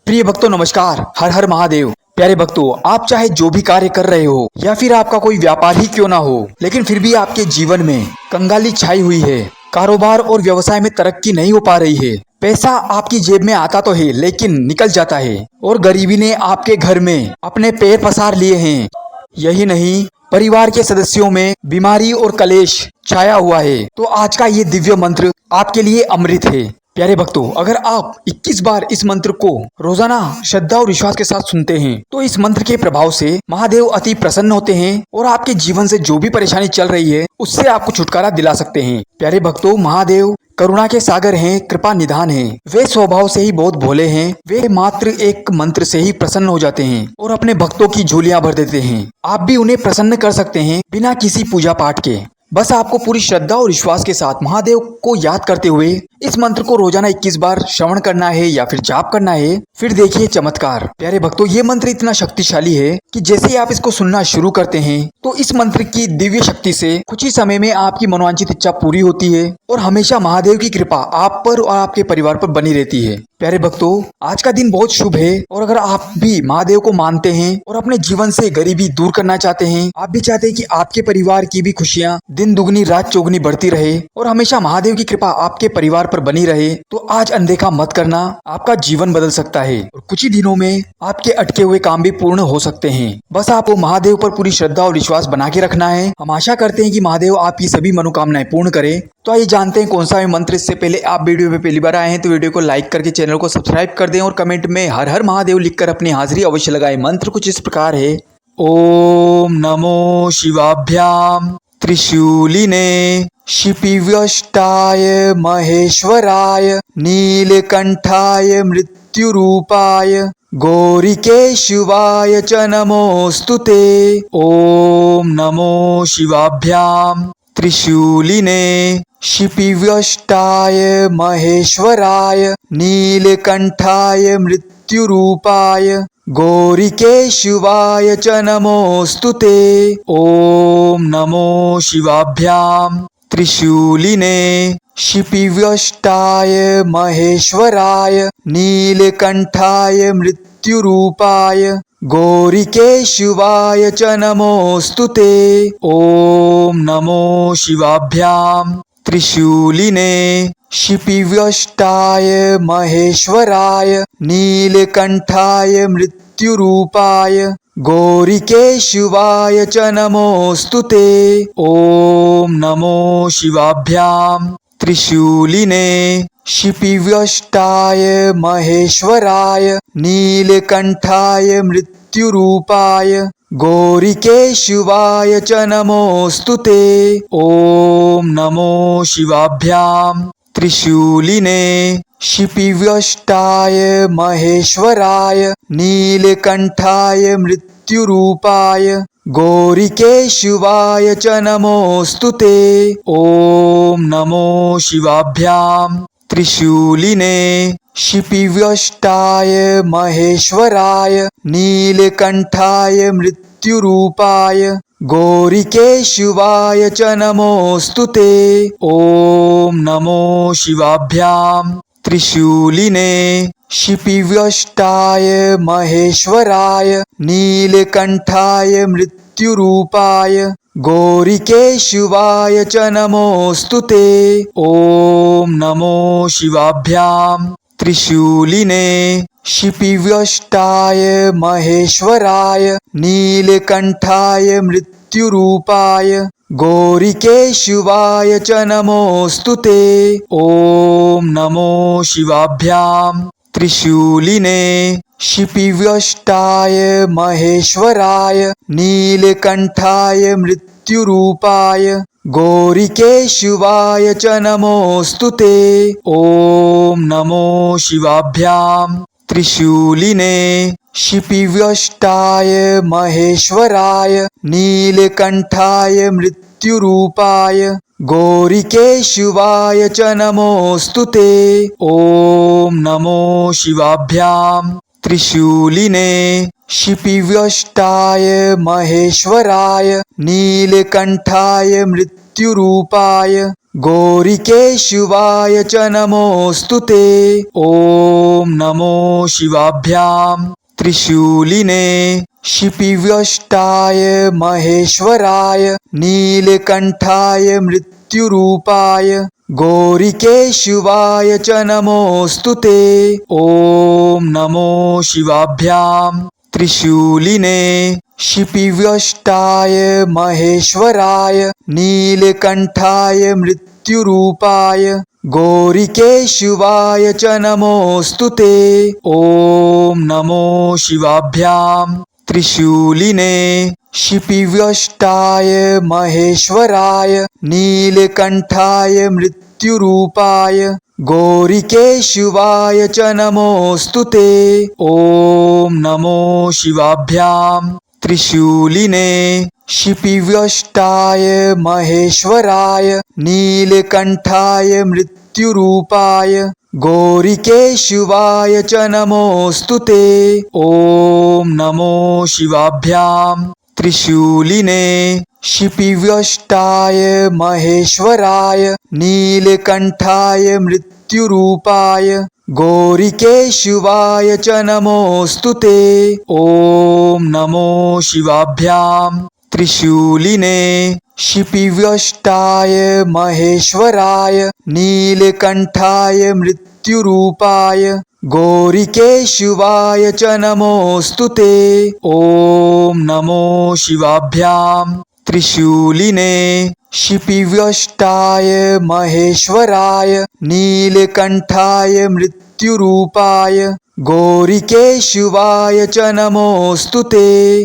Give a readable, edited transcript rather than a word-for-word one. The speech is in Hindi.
प्रिय भक्तों नमस्कार। हर हर महादेव। प्यारे भक्तों, आप चाहे जो भी कार्य कर रहे हो या फिर आपका कोई व्यापार ही क्यों ना हो, लेकिन फिर भी आपके जीवन में कंगाली छाई हुई है, कारोबार और व्यवसाय में तरक्की नहीं हो पा रही है, पैसा आपकी जेब में आता तो है लेकिन निकल जाता है और गरीबी ने आपके घर में अपने पैर पसार लिए हैं। यही नहीं, परिवार के सदस्यों में बीमारी और कलेश छाया हुआ है, तो आज का ये दिव्य मंत्र आपके लिए अमृत है। प्यारे भक्तों, अगर आप 21 बार इस मंत्र को रोजाना श्रद्धा और विश्वास के साथ सुनते हैं तो इस मंत्र के प्रभाव से महादेव अति प्रसन्न होते हैं और आपके जीवन से जो भी परेशानी चल रही है उससे आपको छुटकारा दिला सकते हैं। प्यारे भक्तों, महादेव करुणा के सागर हैं, कृपा निधान हैं। वे स्वभाव से ही बहुत भोले हैं। वे मात्र एक मंत्र से ही प्रसन्न हो जाते हैं और अपने भक्तों की झोलियां भर देते हैं। आप भी उन्हें प्रसन्न कर सकते हैं बिना किसी पूजा पाठ के। बस आपको पूरी श्रद्धा और विश्वास के साथ महादेव को याद करते हुए इस मंत्र को रोजाना 21 बार श्रवण करना है या फिर जाप करना है। फिर देखिए चमत्कार। प्यारे भक्तों, ये मंत्र इतना शक्तिशाली है कि जैसे ही आप इसको सुनना शुरू करते हैं तो इस मंत्र की दिव्य शक्ति से कुछ ही समय में आपकी मनोवांछित इच्छा पूरी होती है और हमेशा महादेव की कृपा आप पर और आपके परिवार पर बनी रहती है। प्यारे भक्तों, आज का दिन बहुत शुभ है और अगर आप भी महादेव को मानते हैं और अपने जीवन से गरीबी दूर करना चाहते हैं, आप भी चाहते हैं कि आपके परिवार की भी खुशियां दिन दुगनी रात चौगुनी बढ़ती रहे और हमेशा महादेव की कृपा आपके परिवार पर बनी रहे, तो आज अनदेखा मत करना। आपका जीवन बदल सकता है और कुछ ही दिनों में आपके अटके हुए काम भी पूर्ण हो सकते हैं। बस आपको महादेव पर पूरी श्रद्धा और विश्वास बना के रखना है। हम आशा करते हैं कि महादेव आपकी सभी मनोकामनाएं पूर्ण करे। तो आइए जानते हैं कौन सा है मंत्र। इससे पहले आप वीडियो पे पहली बार आए हैं तो वीडियो को लाइक करके चैनल को सब्सक्राइब कर दें और कमेंट में हर हर महादेव लिखकर अपनी हाजिरी अवश्य लगाएं। मंत्र कुछ इस प्रकार है। ओम नमो शिवाभ्याम त्रिशूलिने शिपिव्यष्टाय महेश्वराय नीलकंठाय मृत्युरूपाय गौरिकेशवाय च नमोस्तुते। ओम नमो शिवाभ्याम त्रिशूलिने शिपिव्यष्टाय महेश्वराय नीलकंठाय मृत्युरूपाय गौरिकेशवाय च नमोस्तुते। ओम नमो शिवाभ्याम त्रिशूलिने शिपिव्यष्टाय महेश्वराय नीलकंठाय मृत्युरूपाय गौरिकेशवाय च नमोस्तुते। ओम नमो शिवाभ्याम त्रिशूलिने शिपिव्यष्टाय महेश्वराय नीलकंठाय मृत्युरूपाय गौरिकेशवाय च नमोस्तुते। ओम नमो शिवाभ्याम त्रिशूलिने शिपिव्यष्टाय महेश्वराय नीलकंठाय मृत्युरूपाय गौरिकेशवाय च नमोस्तुते। ओम नमो शिवाभ्याम त्रिशूलिने शिपिव्यष्टाय महेश्वराय नीलकंठाय मृत्युरूपाय गौरिकेशवाय च नमोस्तुते। ओम नमो शिवाभ्याम त्रिशूलिने शिपिव्यष्टाय महेश्वराय नीलकंठाय मृत्युरूपाय गौरिकेशवाय च नमोस्तुते। ओम नमो शिवाभ्याम त्रिशूलिने शिपिव्यष्टाय महेश्वराय नीलकंठाय मृत्युरूपाय गौरिकेशवाय च नमोस्तुते। ओम नमो शिवाभ्याम त्रिशूलिने शिपिव्यष्टाय महेश्वराय नीलकंठाय मृत्युरूपाय गौरिकेशवाय च नमोस्तुते। ओम नमो शिवाभ्याम त्रिशूलिने शिपिव्यष्टाय महेश्वराय नीलकंठाय मृत्युरूपाय गौरिकेशवाय च नमोस्तुते। ओम नमो शिवाभ्याम त्रिशूलिने शिपिव्यष्टाय महेश्वराय नीलकंठाय मृत्युरूपाय गौरिकेशवाय च नमोस्तुते। ओम नमो शिवाभ्याम त्रिशूलिने शिपिव्यष्टाय महेश्वराय नीलकंठाय मृत्युरूपाय गौरिकेशवाय च नमोऽस्तु ते। ओम नमो शिवाभ्याम त्रिशूलिने शिपिव्यष्टाय महेश्वराय नीलकंठाय मृत्युरूपाय गौरिकेशवाय च नमोऽस्तु ते। ओम नमो शिवाभ्याम त्रिशूलिने शिपिव्यष्टाय महेश्वराय नीलकंठाय मृत्युरूपाय गौरिकेशवाय च नमोऽस्तु ते। ओम नमो शिवाभ्याम त्रिशूलिने शिपिव्यष्टाय महेश्वराय नीलकंठाय मृत्युरूपाय गौरिकेशवाय च नमोऽस्तु ते। ओम नमो शिवाभ्याम त्रिशूलिने शिपिव्यष्टाय महेश्वराय नीलकंठाय मृत्युरूपाय गौरिकेशवाय च नमोऽस्तु ते। ओम नमो शिवाभ्याम त्रिशूलिने शिपिव्यष्टाय महेश्वराय नीलकंठाय मृत्युरूपाय गौरिकेशवाय च नमोऽस्तु ते। ओम नमो शिवाभ्याम त्रिशूलिने शिपिव्यष्टाय महेश्वराय नीलकंठाय मृत्युरूपाय गौरिकेशवाय च नमोऽस्तु ते। ओम नमो शिवाभ्याम त्रिशूलिने शिपिव्यष्टाय महेश्वराय नीलकंठाय मृत्युरूपाय गौरिकेशवाय च नमोऽस्तु ते।